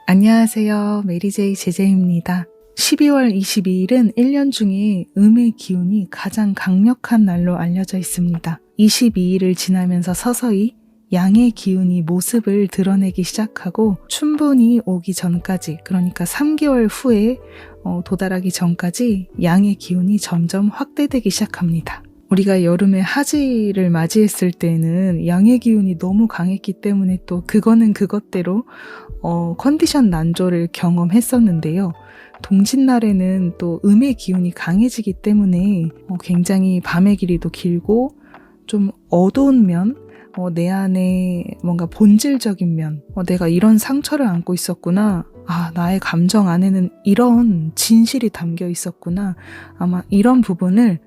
안녕하세요. 메리제이 제제입니다. 12월 22일은 1년 중에 음의 기운이 가장 강력한 날로 알려져 있습니다. 22일을 지나면서 서서히 양의 기운이 모습을 드러내기 시작하고 춘분이 오기 전까지, 그러니까 3개월 후에 도달하기 전까지 양의 기운이 점점 확대되기 시작합니다. 우리가 여름에 하지를 맞이했을 때는 양의 기운이 너무 강했기 때문에 또 그거는 그것대로 컨디션 난조를 경험했었는데요. 동짓날에는 또 음의 기운이 강해지기 때문에 굉장히 밤의 길이도 길고 좀 어두운 면, 내 안에 뭔가 본질적인 면, 내가 이런 상처를 안고 있었구나. 나의 감정 안에는 이런 진실이 담겨 있었구나. 아마 이런 부분을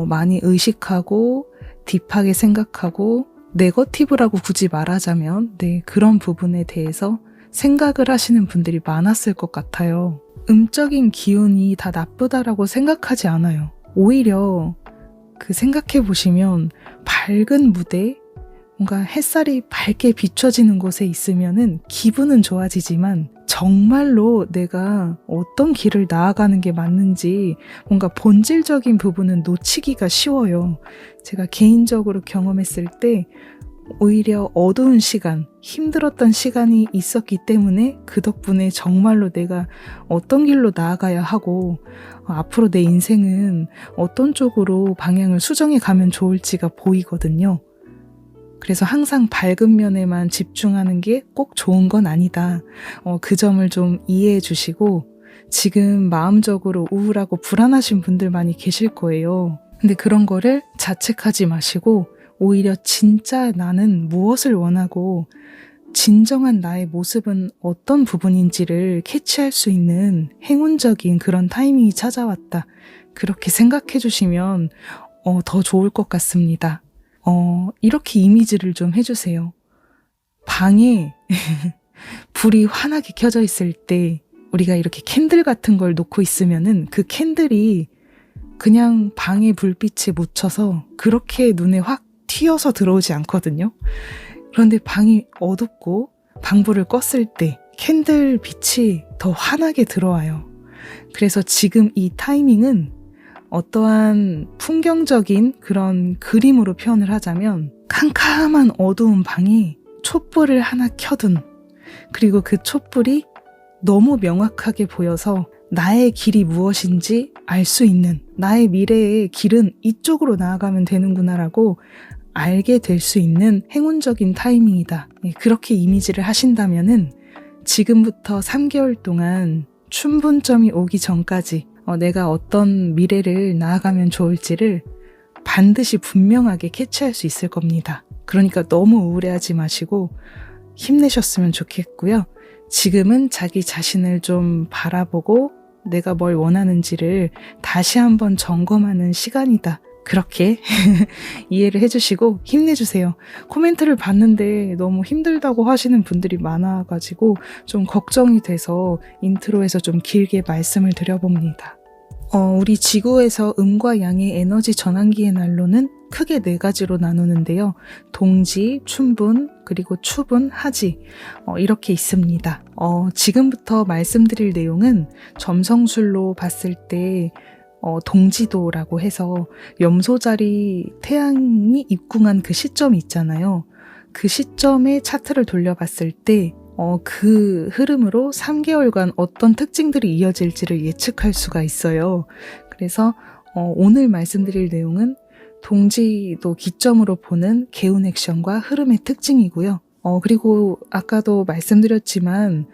많이 의식하고 딥하게 생각하고 네거티브라고 굳이 말하자면 그런 부분에 대해서 생각을 하시는 분들이 많았을 것 같아요. 음적인 기운이 다 나쁘다라고 생각하지 않아요. 오히려 생각해 보시면 밝은 무대, 뭔가 햇살이 밝게 비춰지는 곳에 있으면은 기분은 좋아지지만 정말로 내가 어떤 길을 나아가는 게 맞는지 뭔가 본질적인 부분은 놓치기가 쉬워요. 제가 개인적으로 경험했을 때 오히려 어두운 시간, 힘들었던 시간이 있었기 때문에 그 덕분에 정말로 내가 어떤 길로 나아가야 하고 앞으로 내 인생은 어떤 쪽으로 방향을 수정해 가면 좋을지가 보이거든요. 그래서 항상 밝은 면에만 집중하는 게 꼭 좋은 건 아니다. 그 점을 좀 이해해 주시고, 지금 마음적으로 우울하고 불안하신 분들 많이 계실 거예요. 근데 그런 거를 자책하지 마시고 오히려 진짜 나는 무엇을 원하고 진정한 나의 모습은 어떤 부분인지를 캐치할 수 있는 행운적인 그런 타이밍이 찾아왔다. 그렇게 생각해 주시면 더 좋을 것 같습니다. 이렇게 이미지를 좀 해주세요. 방에 불이 환하게 켜져 있을 때 우리가 이렇게 캔들 같은 걸 놓고 있으면은 그 캔들이 그냥 방의 불빛에 묻혀서 그렇게 눈에 확 튀어서 들어오지 않거든요. 그런데 방이 어둡고 방불을 껐을 때 캔들 빛이 더 환하게 들어와요. 그래서 지금 이 타이밍은 어떠한 풍경적인 그런 그림으로 표현을 하자면 캄캄한 어두운 방에 촛불을 하나 켜둔, 그리고 그 촛불이 너무 명확하게 보여서 나의 길이 무엇인지 알 수 있는, 나의 미래의 길은 이쪽으로 나아가면 되는구나라고 알게 될 수 있는 행운적인 타이밍이다. 그렇게 이미지를 하신다면은 지금부터 3개월 동안 춘분점이 오기 전까지 내가 어떤 미래를 나아가면 좋을지를 반드시 분명하게 캐치할 수 있을 겁니다. 그러니까 너무 우울해하지 마시고 힘내셨으면 좋겠고요. 지금은 자기 자신을 좀 바라보고 내가 뭘 원하는지를 다시 한번 점검하는 시간이다. 그렇게 이해를 해주시고 힘내주세요. 코멘트를 봤는데 너무 힘들다고 하시는 분들이 많아가지고 좀 걱정이 돼서 인트로에서 좀 길게 말씀을 드려봅니다. 우리 지구에서 음과 양의 에너지 전환기의 난로는 크게 4가지로 나누는데요. 동지, 춘분, 그리고 추분, 하지, 이렇게 있습니다. 지금부터 말씀드릴 내용은 점성술로 봤을 때 동지도라고 해서 염소자리 태양이 입궁한 그 시점이 있잖아요. 그 시점에 차트를 돌려봤을 때 그 흐름으로 3개월간 어떤 특징들이 이어질지를 예측할 수가 있어요. 그래서 오늘 말씀드릴 내용은 동지도 기점으로 보는 개운 액션과 흐름의 특징이고요. 그리고 아까도 말씀드렸지만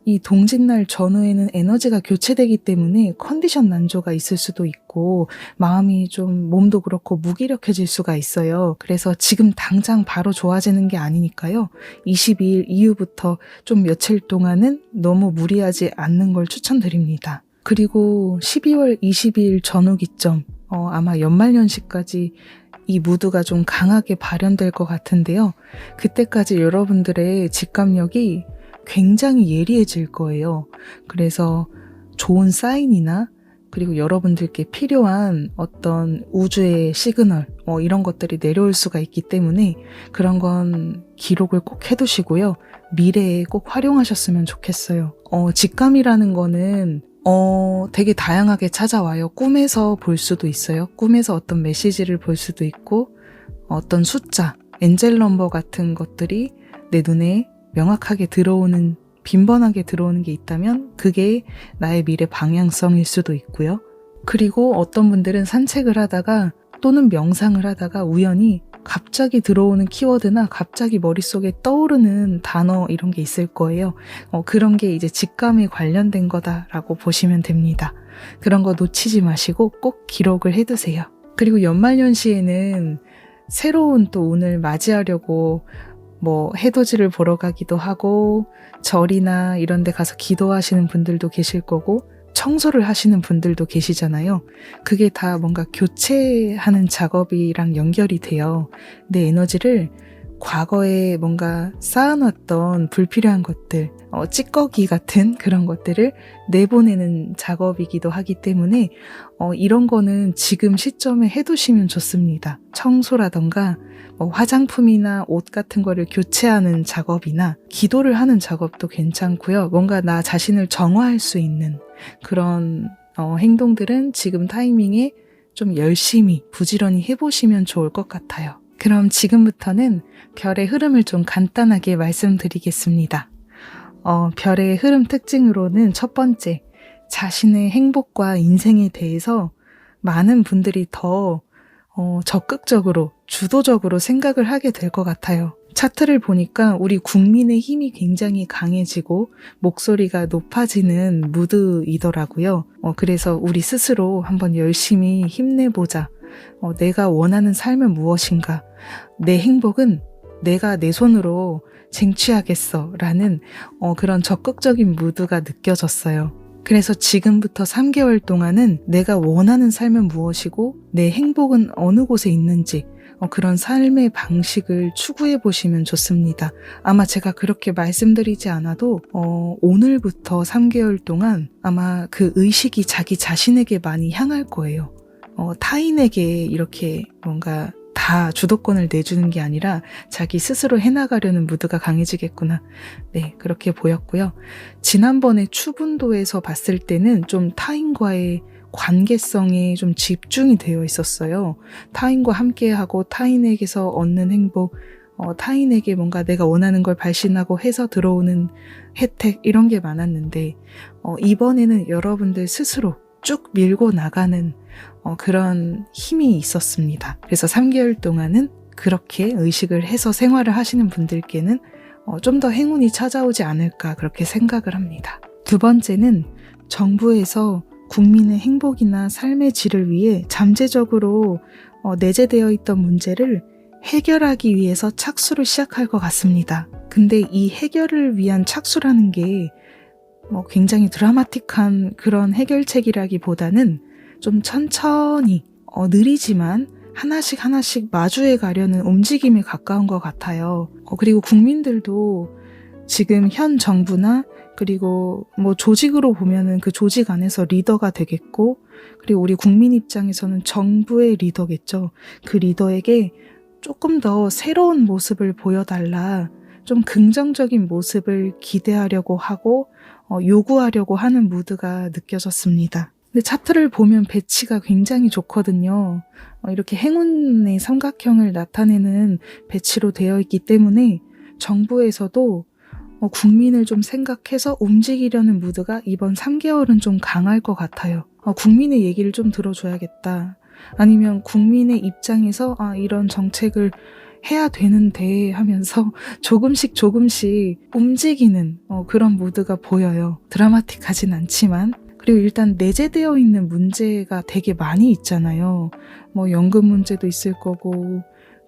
이 동짓날 전후에는 에너지가 교체되기 때문에 컨디션 난조가 있을 수도 있고 마음이 좀 몸도 그렇고 무기력해질 수가 있어요. 그래서 지금 당장 바로 좋아지는 게 아니니까요. 22일 이후부터 좀 며칠 동안은 너무 무리하지 않는 걸 추천드립니다. 그리고 12월 22일 전후 기점, 아마 연말연시까지 이 무드가 좀 강하게 발현될 것 같은데요. 그때까지 여러분들의 직감력이 굉장히 예리해질 거예요. 그래서 좋은 사인이나 그리고 여러분들께 필요한 어떤 우주의 시그널 이런 것들이 내려올 수가 있기 때문에 그런 건 기록을 꼭 해두시고요. 미래에 꼭 활용하셨으면 좋겠어요. 직감이라는 거는 되게 다양하게 찾아와요. 꿈에서 볼 수도 있어요. 꿈에서 어떤 메시지를 볼 수도 있고 어떤 숫자, 엔젤 넘버 같은 것들이 내 눈에 명확하게 들어오는, 빈번하게 들어오는 게 있다면 그게 나의 미래 방향성일 수도 있고요. 그리고 어떤 분들은 산책을 하다가 또는 명상을 하다가 우연히 갑자기 들어오는 키워드나 갑자기 머릿속에 떠오르는 단어 이런 게 있을 거예요. 그런 게 이제 직감에 관련된 거다라고 보시면 됩니다. 그런 거 놓치지 마시고 꼭 기록을 해두세요. 그리고 연말연시에는 새로운 또 운을 맞이하려고 해돋이를 보러 가기도 하고 절이나 이런 데 가서 기도하시는 분들도 계실 거고 청소를 하시는 분들도 계시잖아요. 그게 다 뭔가 교체하는 작업이랑 연결이 돼요. 내 에너지를 과거에 뭔가 쌓아놨던 불필요한 것들, 찌꺼기 같은 그런 것들을 내보내는 작업이기도 하기 때문에 이런 거는 지금 시점에 해두시면 좋습니다. 청소라던가 화장품이나 옷 같은 거를 교체하는 작업이나 기도를 하는 작업도 괜찮고요. 뭔가 나 자신을 정화할 수 있는 그런 행동들은 지금 타이밍에 좀 열심히 부지런히 해보시면 좋을 것 같아요. 그럼 지금부터는 별의 흐름을 좀 간단하게 말씀드리겠습니다. 별의 흐름 특징으로는 첫 번째, 자신의 행복과 인생에 대해서 많은 분들이 더 적극적으로, 주도적으로 생각을 하게 될 것 같아요. 차트를 보니까 우리 국민의 힘이 굉장히 강해지고 목소리가 높아지는 무드이더라고요. 그래서 우리 스스로 한번 열심히 힘내보자. 내가 원하는 삶은 무엇인가? 내 행복은 내가 내 손으로 쟁취하겠어 라는 그런 적극적인 무드가 느껴졌어요. 그래서 지금부터 3개월 동안은 내가 원하는 삶은 무엇이고 내 행복은 어느 곳에 있는지 그런 삶의 방식을 추구해 보시면 좋습니다. 아마 제가 그렇게 말씀드리지 않아도 오늘부터 3개월 동안 아마 그 의식이 자기 자신에게 많이 향할 거예요. 타인에게 이렇게 뭔가 다 주도권을 내주는 게 아니라 자기 스스로 해나가려는 무드가 강해지겠구나. 네, 그렇게 보였고요. 지난번에 추분도에서 봤을 때는 좀 타인과의 관계성에 좀 집중이 되어 있었어요. 타인과 함께하고 타인에게서 얻는 행복, 타인에게 뭔가 내가 원하는 걸 발신하고 해서 들어오는 혜택 이런 게 많았는데 이번에는 여러분들 스스로 쭉 밀고 나가는 그런 힘이 있었습니다. 그래서 3개월 동안은 그렇게 의식을 해서 생활을 하시는 분들께는 좀 더 행운이 찾아오지 않을까 그렇게 생각을 합니다. 두 번째는 정부에서 국민의 행복이나 삶의 질을 위해 잠재적으로 내재되어 있던 문제를 해결하기 위해서 착수를 시작할 것 같습니다. 근데 이 해결을 위한 착수라는 게 굉장히 드라마틱한 그런 해결책이라기보다는 좀 천천히 느리지만 하나씩 마주해 가려는 움직임에 가까운 것 같아요. 그리고 국민들도 지금 현 정부나 그리고 조직으로 보면은 그 조직 안에서 리더가 되겠고 그리고 우리 국민 입장에서는 정부의 리더겠죠. 그 리더에게 조금 더 새로운 모습을 보여달라, 좀 긍정적인 모습을 기대하려고 하고 요구하려고 하는 무드가 느껴졌습니다. 근데 차트를 보면 배치가 굉장히 좋거든요. 이렇게 행운의 삼각형을 나타내는 배치로 되어 있기 때문에 정부에서도 국민을 좀 생각해서 움직이려는 무드가 이번 3개월은 좀 강할 것 같아요. 국민의 얘기를 좀 들어줘야겠다. 아니면 국민의 입장에서 이런 정책을 해야 되는데 하면서 조금씩 움직이는 그런 무드가 보여요. 드라마틱하진 않지만. 그리고 일단 내재되어 있는 문제가 되게 많이 있잖아요. 연금 문제도 있을 거고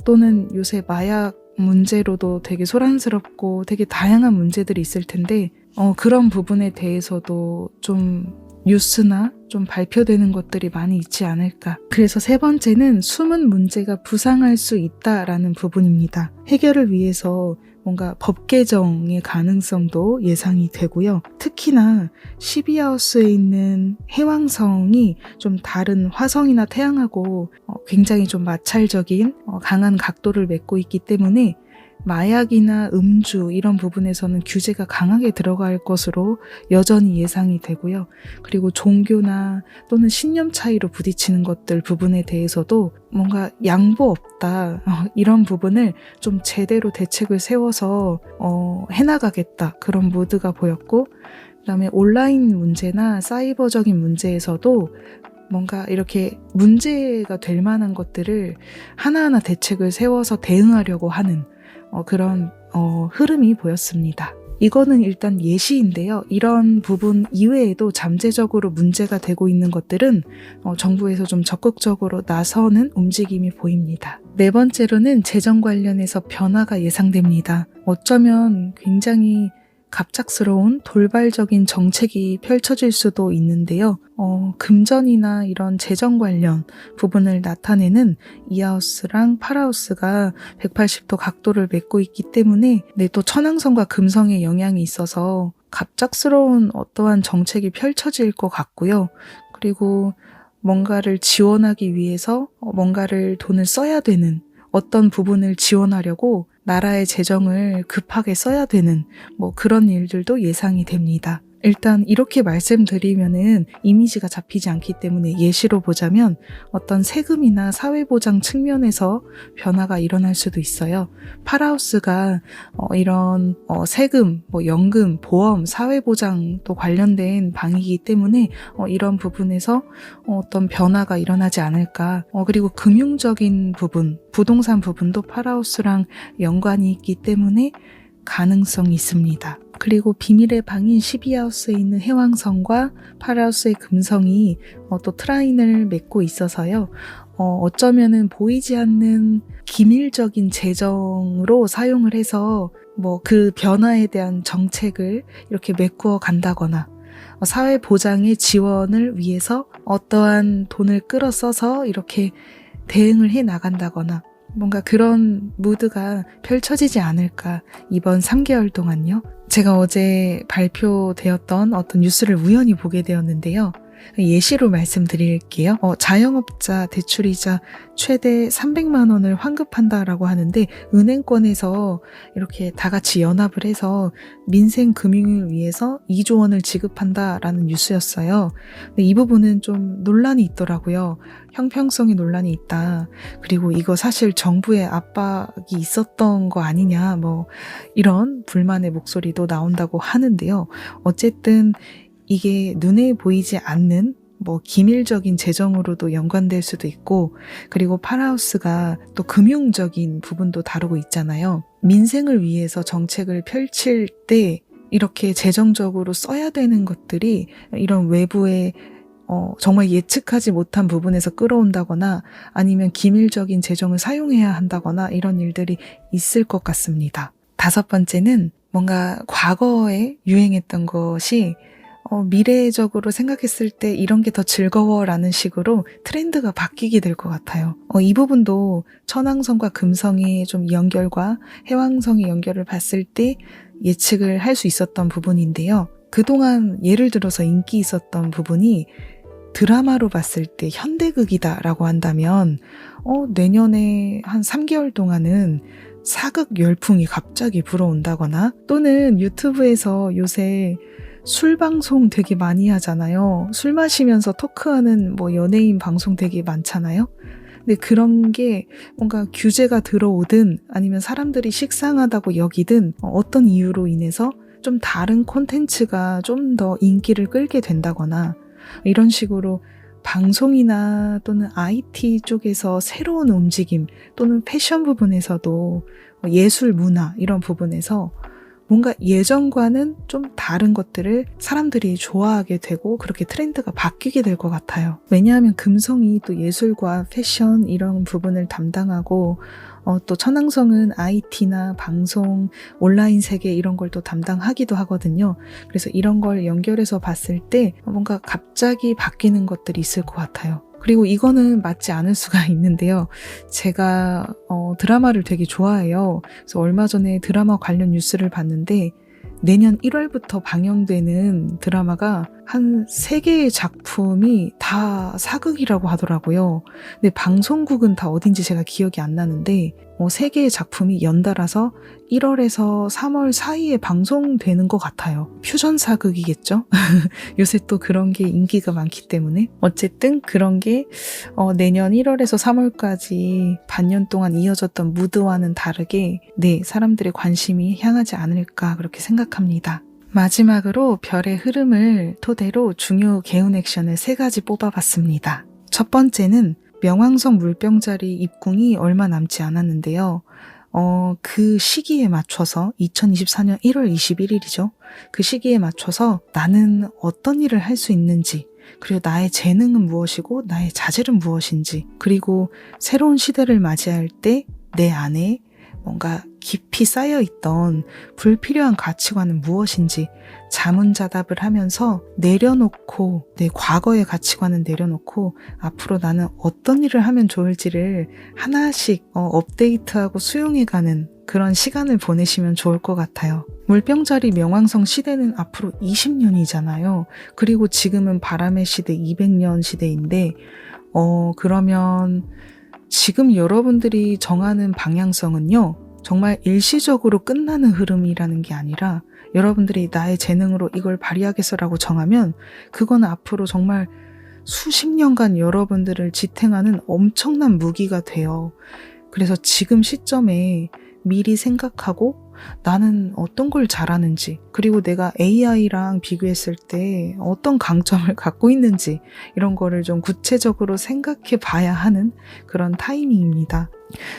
또는 요새 마약 문제로도 되게 소란스럽고 되게 다양한 문제들이 있을 텐데 그런 부분에 대해서도 좀 뉴스나 좀 발표되는 것들이 많이 있지 않을까. 그래서 세 번째는 숨은 문제가 부상할 수 있다라는 부분입니다. 해결을 위해서 뭔가 법 개정의 가능성도 예상이 되고요. 특히 특히나 12하우스에 있는 해왕성이 좀 다른 화성이나 태양하고 굉장히 좀 마찰적인 강한 각도를 맺고 있기 때문에 마약이나 음주 이런 부분에서는 규제가 강하게 들어갈 것으로 여전히 예상이 되고요. 그리고 종교나 또는 신념 차이로 부딪히는 것들 부분에 대해서도 뭔가 양보 없다 이런 부분을 좀 제대로 대책을 세워서 해나가겠다 그런 모드가 보였고, 그다음에 온라인 문제나 사이버적인 문제에서도 뭔가 이렇게 문제가 될 만한 것들을 하나하나 대책을 세워서 대응하려고 하는 그런 흐름이 보였습니다. 이거는 일단 예시인데요. 이런 부분 이외에도 잠재적으로 문제가 되고 있는 것들은 정부에서 좀 적극적으로 나서는 움직임이 보입니다. 네 번째로는 재정 관련해서 변화가 예상됩니다. 어쩌면 굉장히 갑작스러운 돌발적인 정책이 펼쳐질 수도 있는데요. 금전이나 이런 재정 관련 부분을 나타내는 이하우스랑 팔하우스가 180도 각도를 맺고 있기 때문에 또 천왕성과 금성의 영향이 있어서 갑작스러운 어떠한 정책이 펼쳐질 것 같고요. 그리고 뭔가를 지원하기 위해서 뭔가를 돈을 써야 되는 어떤 부분을 지원하려고 나라의 재정을 급하게 써야 되는 그런 일들도 예상이 됩니다. 일단 이렇게 말씀드리면은 이미지가 잡히지 않기 때문에 예시로 보자면 어떤 세금이나 사회보장 측면에서 변화가 일어날 수도 있어요. 팔하우스가 이런 세금, 연금, 보험, 사회보장도 관련된 방이기 때문에 이런 부분에서 어떤 변화가 일어나지 않을까. 그리고 금융적인 부분, 부동산 부분도 팔하우스랑 연관이 있기 때문에 가능성이 있습니다. 그리고 비밀의 방인 12하우스에 있는 해왕성과 8하우스의 금성이 또 트라인을 맺고 있어서요. 어쩌면은 보이지 않는 기밀적인 재정으로 사용을 해서 그 변화에 대한 정책을 이렇게 메꾸어 간다거나 사회보장의 지원을 위해서 어떠한 돈을 끌어 써서 이렇게 대응을 해 나간다거나 뭔가 그런 무드가 펼쳐지지 않을까, 이번 3개월 동안요. 제가 어제 발표되었던 어떤 뉴스를 우연히 보게 되었는데요. 예시로 말씀드릴게요. 자영업자 대출이자 최대 300만 원을 환급한다라고 하는데 은행권에서 이렇게 다 같이 연합을 해서 민생 금융을 위해서 2조 원을 지급한다라는 뉴스였어요. 근데 이 부분은 좀 논란이 있더라고요. 형평성의 논란이 있다. 그리고 이거 사실 정부의 압박이 있었던 거 아니냐, 이런 불만의 목소리도 나온다고 하는데요. 어쨌든 이게 눈에 보이지 않는 기밀적인 재정으로도 연관될 수도 있고, 그리고 팔하우스가 또 금융적인 부분도 다루고 있잖아요. 민생을 위해서 정책을 펼칠 때 이렇게 재정적으로 써야 되는 것들이 이런 외부의 정말 예측하지 못한 부분에서 끌어온다거나 아니면 기밀적인 재정을 사용해야 한다거나 이런 일들이 있을 것 같습니다. 5번째는 뭔가 과거에 유행했던 것이 미래적으로 생각했을 때 이런 게 더 즐거워라는 식으로 트렌드가 바뀌게 될 것 같아요. 이 부분도 천왕성과 금성의 좀 연결과 해왕성의 연결을 봤을 때 예측을 할 수 있었던 부분인데요. 그동안 예를 들어서 인기 있었던 부분이 드라마로 봤을 때 현대극이다라고 한다면 내년에 한 3개월 동안은 사극 열풍이 갑자기 불어온다거나, 또는 유튜브에서 요새 술 방송 되게 많이 하잖아요. 술 마시면서 토크하는 연예인 방송 되게 많잖아요. 근데 그런 게 뭔가 규제가 들어오든 아니면 사람들이 식상하다고 여기든 어떤 이유로 인해서 좀 다른 콘텐츠가 좀 더 인기를 끌게 된다거나, 이런 식으로 방송이나 또는 IT 쪽에서 새로운 움직임, 또는 패션 부분에서도 예술 문화 이런 부분에서 뭔가 예전과는 좀 다른 것들을 사람들이 좋아하게 되고 그렇게 트렌드가 바뀌게 될 것 같아요. 왜냐하면 금성이 또 예술과 패션 이런 부분을 담당하고 또 천왕성은 IT나 방송, 온라인 세계 이런 걸 또 담당하기도 하거든요. 그래서 이런 걸 연결해서 봤을 때 뭔가 갑자기 바뀌는 것들이 있을 것 같아요. 그리고 이거는 맞지 않을 수가 있는데요. 제가 드라마를 되게 좋아해요. 그래서 얼마 전에 드라마 관련 뉴스를 봤는데 내년 1월부터 방영되는 드라마가 한 3개의 작품이 다 사극이라고 하더라고요. 근데 방송국은 다 어딘지 제가 기억이 안 나는데 3개의 작품이 연달아서 1월에서 3월 사이에 방송되는 것 같아요. 퓨전 사극이겠죠? 요새 또 그런 게 인기가 많기 때문에 어쨌든 그런 게 내년 1월에서 3월까지 반년 동안 이어졌던 무드와는 다르게 사람들의 관심이 향하지 않을까 그렇게 생각합니다. 마지막으로 별의 흐름을 토대로 중요 개운 액션을 3가지 뽑아봤습니다. 첫 번째는 명왕성 물병자리 입궁이 얼마 남지 않았는데요. 그 시기에 맞춰서 2024년 1월 21일이죠. 그 시기에 맞춰서 나는 어떤 일을 할 수 있는지, 그리고 나의 재능은 무엇이고 나의 자질은 무엇인지, 그리고 새로운 시대를 맞이할 때 내 안에 뭔가 깊이 쌓여있던 불필요한 가치관은 무엇인지 자문자답을 하면서 내려놓고, 내 과거의 가치관은 내려놓고 앞으로 나는 어떤 일을 하면 좋을지를 하나씩 업데이트하고 수용해가는 그런 시간을 보내시면 좋을 것 같아요. 물병자리 명왕성 시대는 앞으로 20년이잖아요. 그리고 지금은 바람의 시대 200년 시대인데 그러면 지금 여러분들이 정하는 방향성은요, 정말 일시적으로 끝나는 흐름이라는 게 아니라 여러분들이 나의 재능으로 이걸 발휘하겠어라고 정하면 그건 앞으로 정말 수십 년간 여러분들을 지탱하는 엄청난 무기가 돼요. 그래서 지금 시점에 미리 생각하고 나는 어떤 걸 잘하는지, 그리고 내가 AI랑 비교했을 때 어떤 강점을 갖고 있는지 이런 거를 좀 구체적으로 생각해 봐야 하는 그런 타이밍입니다.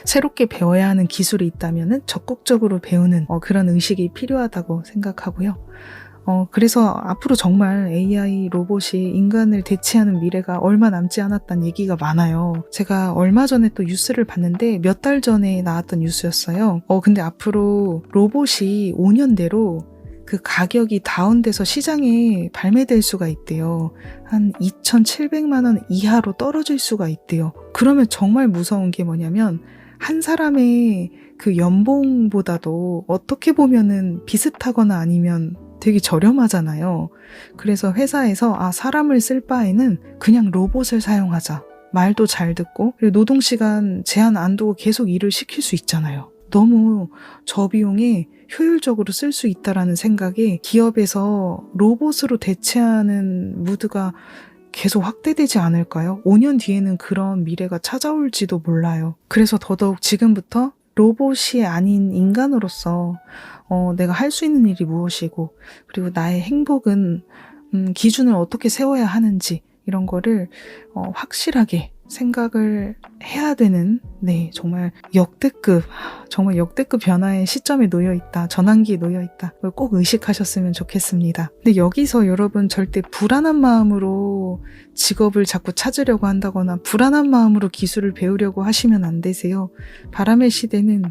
새롭게 배워야 하는 기술이 있다면 적극적으로 배우는 그런 의식이 필요하다고 생각하고요. 그래서 앞으로 정말 AI 로봇이 인간을 대체하는 미래가 얼마 남지 않았다는 얘기가 많아요. 제가 얼마 전에 또 뉴스를 봤는데 몇 달 전에 나왔던 뉴스였어요. 근데 앞으로 로봇이 5년대로 그 가격이 다운돼서 시장에 발매될 수가 있대요. 한 2,700만 원 이하로 떨어질 수가 있대요. 그러면 정말 무서운 게 뭐냐면 한 사람의 그 연봉보다도 어떻게 보면은 비슷하거나 아니면 되게 저렴하잖아요. 그래서 회사에서 사람을 쓸 바에는 그냥 로봇을 사용하자. 말도 잘 듣고 그리고 노동시간 제한 안 두고 계속 일을 시킬 수 있잖아요. 너무 저비용에 효율적으로 쓸 수 있다라는 생각에 기업에서 로봇으로 대체하는 무드가 계속 확대되지 않을까요? 5년 뒤에는 그런 미래가 찾아올지도 몰라요. 그래서 더더욱 지금부터 로봇이 아닌 인간으로서 내가 할 수 있는 일이 무엇이고, 그리고 나의 행복은 기준을 어떻게 세워야 하는지 이런 거를 확실하게 생각을 해야 되는 정말 역대급 변화의 시점에 놓여있다. 전환기에 놓여있다. 그걸 꼭 의식하셨으면 좋겠습니다. 근데 여기서 여러분 절대 불안한 마음으로 직업을 자꾸 찾으려고 한다거나 불안한 마음으로 기술을 배우려고 하시면 안 되세요. 바람의 시대는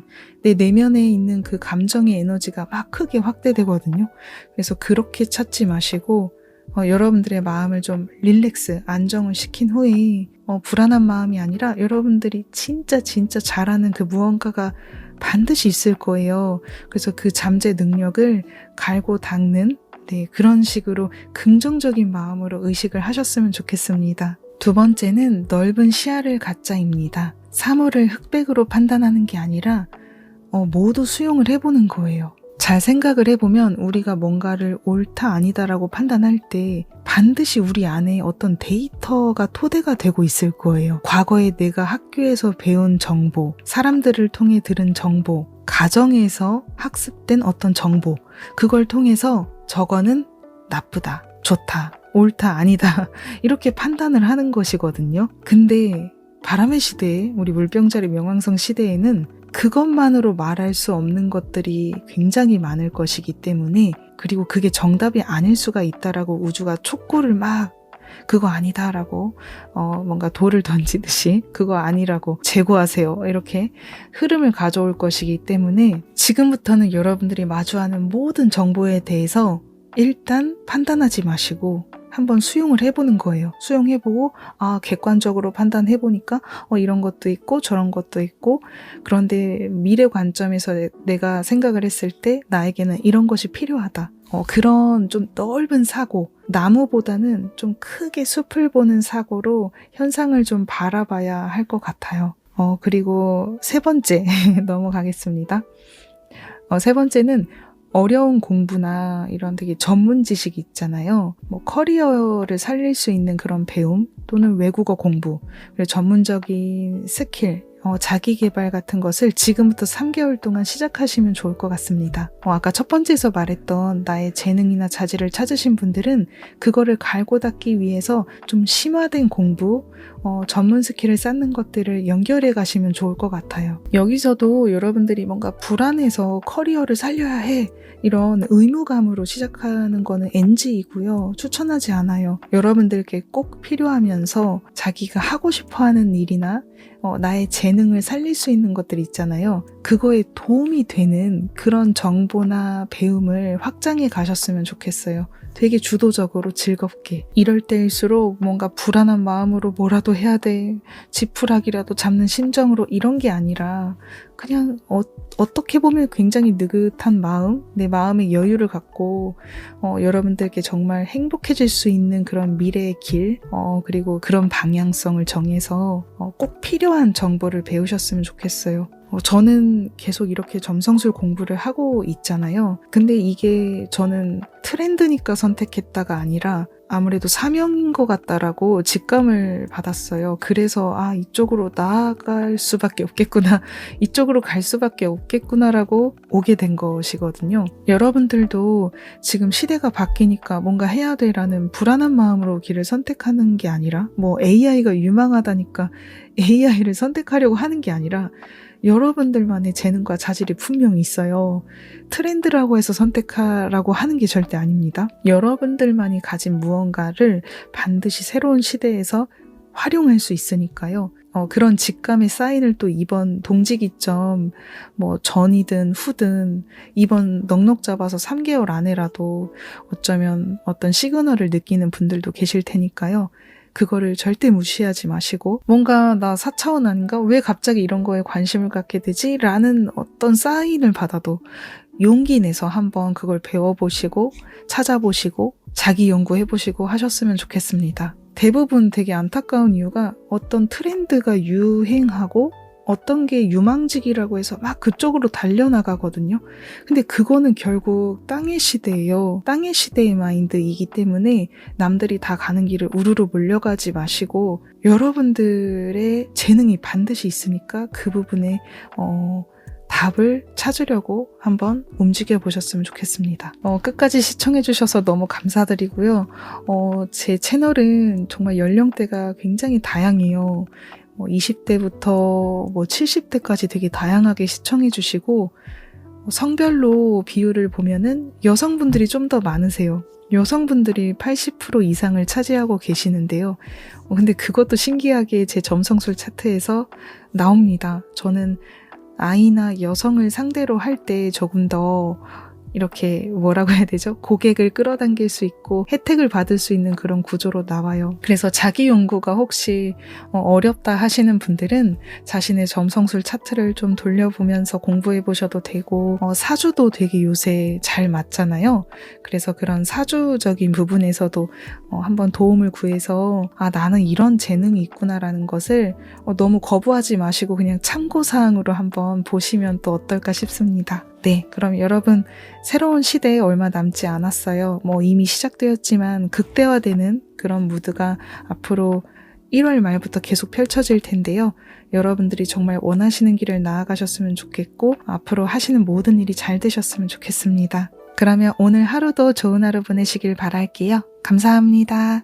내 내면에 있는 그 감정의 에너지가 막 크게 확대되거든요. 그래서 그렇게 찾지 마시고 여러분들의 마음을 좀 릴렉스, 안정을 시킨 후에 불안한 마음이 아니라 여러분들이 진짜 잘하는 그 무언가가 반드시 있을 거예요. 그래서 그 잠재 능력을 갈고 닦는 그런 식으로 긍정적인 마음으로 의식을 하셨으면 좋겠습니다. 두 번째는 넓은 시야를 갖자입니다. 사물을 흑백으로 판단하는 게 아니라 모두 수용을 해보는 거예요. 잘 생각을 해보면 우리가 뭔가를 옳다 아니다라고 판단할 때 반드시 우리 안에 어떤 데이터가 토대가 되고 있을 거예요. 과거에 내가 학교에서 배운 정보, 사람들을 통해 들은 정보, 가정에서 학습된 어떤 정보, 그걸 통해서 저거는 나쁘다, 좋다, 옳다 아니다 이렇게 판단을 하는 것이거든요. 근데 바람의 시대에, 우리 물병자리 명왕성 시대에는 그것만으로 말할 수 없는 것들이 굉장히 많을 것이기 때문에, 그리고 그게 정답이 아닐 수가 있다라고 우주가 촉구를 막 그거 아니다라고 뭔가 돌을 던지듯이 그거 아니라고 제고하세요 이렇게 흐름을 가져올 것이기 때문에 지금부터는 여러분들이 마주하는 모든 정보에 대해서 일단 판단하지 마시고 한번 수용을 해보는 거예요. 수용해보고 객관적으로 판단해보니까 이런 것도 있고 저런 것도 있고, 그런데 미래 관점에서 내가 생각을 했을 때 나에게는 이런 것이 필요하다. 그런 좀 넓은 사고, 나무보다는 좀 크게 숲을 보는 사고로 현상을 좀 바라봐야 할 것 같아요. 그리고 세 번째 넘어가겠습니다. 세 번째는 어려운 공부나 이런 되게 전문 지식이 있잖아요. 뭐 커리어를 살릴 수 있는 그런 배움 또는 외국어 공부, 그리고 전문적인 스킬, 자기 개발 같은 것을 지금부터 3개월 동안 시작하시면 좋을 것 같습니다. 아까 첫 번째에서 말했던 나의 재능이나 자질을 찾으신 분들은 그거를 갈고 닦기 위해서 좀 심화된 공부, 전문 스킬을 쌓는 것들을 연결해 가시면 좋을 것 같아요. 여기서도 여러분들이 뭔가 불안해서 커리어를 살려야 해, 이런 의무감으로 시작하는 거는 NG이고요. 추천하지 않아요. 여러분들께 꼭 필요하면서 자기가 하고 싶어하는 일이나 나의 재능을 살릴 수 있는 것들 있잖아요. 그거에 도움이 되는 그런 정보나 배움을 확장해 가셨으면 좋겠어요. 되게 주도적으로 즐겁게. 이럴 때일수록 뭔가 불안한 마음으로 뭐라도 해야 돼, 지푸라기라도 잡는 심정으로, 이런 게 아니라 그냥 어떻게 보면 굉장히 느긋한 마음, 내 마음의 여유를 갖고 여러분들께 정말 행복해질 수 있는 그런 미래의 길, 그리고 그런 방향성을 정해서 꼭 필요한 정보를 배우셨으면 좋겠어요. 저는 계속 이렇게 점성술 공부를 하고 있잖아요. 근데 이게 저는 트렌드니까 선택했다가 아니라 아무래도 사명인 것 같다라고 직감을 받았어요. 그래서 이쪽으로 나아갈 수밖에 없겠구나, 이쪽으로 갈 수밖에 없겠구나라고 오게 된 것이거든요. 여러분들도 지금 시대가 바뀌니까 뭔가 해야 돼라는 불안한 마음으로 길을 선택하는 게 아니라, 뭐 AI가 유망하다니까 AI를 선택하려고 하는 게 아니라 여러분들만의 재능과 자질이 분명히 있어요. 트렌드라고 해서 선택하라고 하는 게 절대 아닙니다. 여러분들만이 가진 무언가를 반드시 새로운 시대에서 활용할 수 있으니까요. 그런 직감의 사인을 또 이번 동지기점 전이든 후든 이번 넉넉 잡아서 3개월 안에라도 어쩌면 어떤 시그널을 느끼는 분들도 계실 테니까요. 그거를 절대 무시하지 마시고, 뭔가 나 4차원 아닌가? 왜 갑자기 이런 거에 관심을 갖게 되지? 라는 어떤 사인을 받아도 용기 내서 한번 그걸 배워보시고 찾아보시고 자기 연구해보시고 하셨으면 좋겠습니다. 대부분 되게 안타까운 이유가 어떤 트렌드가 유행하고 어떤 게 유망직이라고 해서 막 그쪽으로 달려나가거든요. 근데 그거는 결국 땅의 시대예요. 땅의 시대의 마인드이기 때문에 남들이 다 가는 길을 우르르 몰려가지 마시고, 여러분들의 재능이 반드시 있으니까 그 부분에 답을 찾으려고 한번 움직여 보셨으면 좋겠습니다. 끝까지 시청해 주셔서 너무 감사드리고요. 제 채널은 정말 연령대가 굉장히 다양해요. 20대부터 70대까지 되게 다양하게 시청해 주시고, 성별로 비율을 보면은 여성분들이 좀 더 많으세요. 여성분들이 80% 이상을 차지하고 계시는데요. 근데 그것도 신기하게 제 점성술 차트에서 나옵니다. 저는 아이나 여성을 상대로 할 때 조금 더 이렇게 뭐라고 해야 되죠? 고객을 끌어당길 수 있고 혜택을 받을 수 있는 그런 구조로 나와요. 그래서 자기 연구가 혹시 어렵다 하시는 분들은 자신의 점성술 차트를 좀 돌려보면서 공부해 보셔도 되고, 사주도 되게 요새 잘 맞잖아요. 그래서 그런 사주적인 부분에서도 한번 도움을 구해서 나는 이런 재능이 있구나라는 것을 너무 거부하지 마시고 그냥 참고사항으로 한번 보시면 또 어떨까 싶습니다. 네, 그럼 여러분, 새로운 시대에 얼마 남지 않았어요. 이미 시작되었지만 극대화되는 그런 무드가 앞으로 1월 말부터 계속 펼쳐질 텐데요. 여러분들이 정말 원하시는 길을 나아가셨으면 좋겠고, 앞으로 하시는 모든 일이 잘 되셨으면 좋겠습니다. 그러면 오늘 하루도 좋은 하루 보내시길 바랄게요. 감사합니다.